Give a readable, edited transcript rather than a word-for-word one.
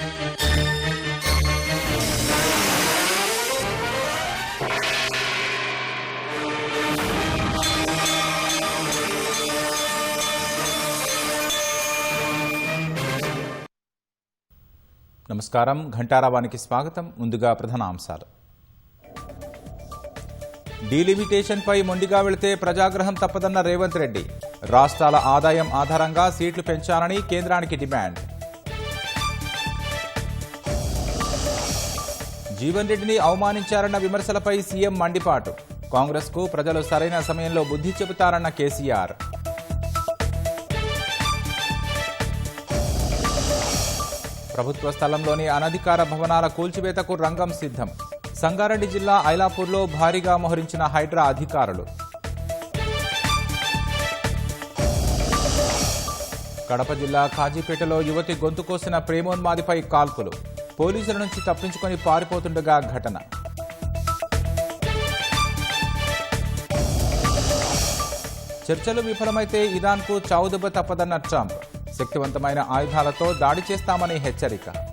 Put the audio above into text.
నమస్కారం, ఘంటారావానికి స్వాగతం. ముందుగా ప్రధాన అంశాలు. డీలిమిటేషన్పై మొండిగా వెళితే ప్రజాగ్రహం తప్పదన్న రేవంత్ రెడ్డి. రాష్ట్రాల ఆదాయం ఆధారంగా సీట్లు పెంచాలని కేంద్రానికి డిమాండ్. జీవన్ రెడ్డిని అవమానించారన్న విమర్శలపై సీఎం మండిపాటు. కాంగ్రెస్కు ప్రజలు సరైన సమయంలో బుద్ధి చెబుతారన్న కేసీఆర్. ప్రభుత్వ స్థలంలోని అనధికార భవనాల కూల్చివేతకు రంగం సిద్ధం. సంగారెడ్డి జిల్లా ఐలాపూర్లో భారీగా మోహరించిన హైడ్రా అధికారులు. కడప జిల్లా కాజీపేటలో యువతి గొంతు కోసిన ప్రేమోన్మాదిపై కాల్పులు. పోలీసుల నుంచి తప్పించుకొని పారిపోతుండగా ఘటన. చర్చలు విఫలమైతే ఇరాన్కు చావుదెబ్బ తప్పదన్న ట్రంప్. శక్తివంతమైన ఆయుధాలతో దాడి చేస్తామని హెచ్చరిక.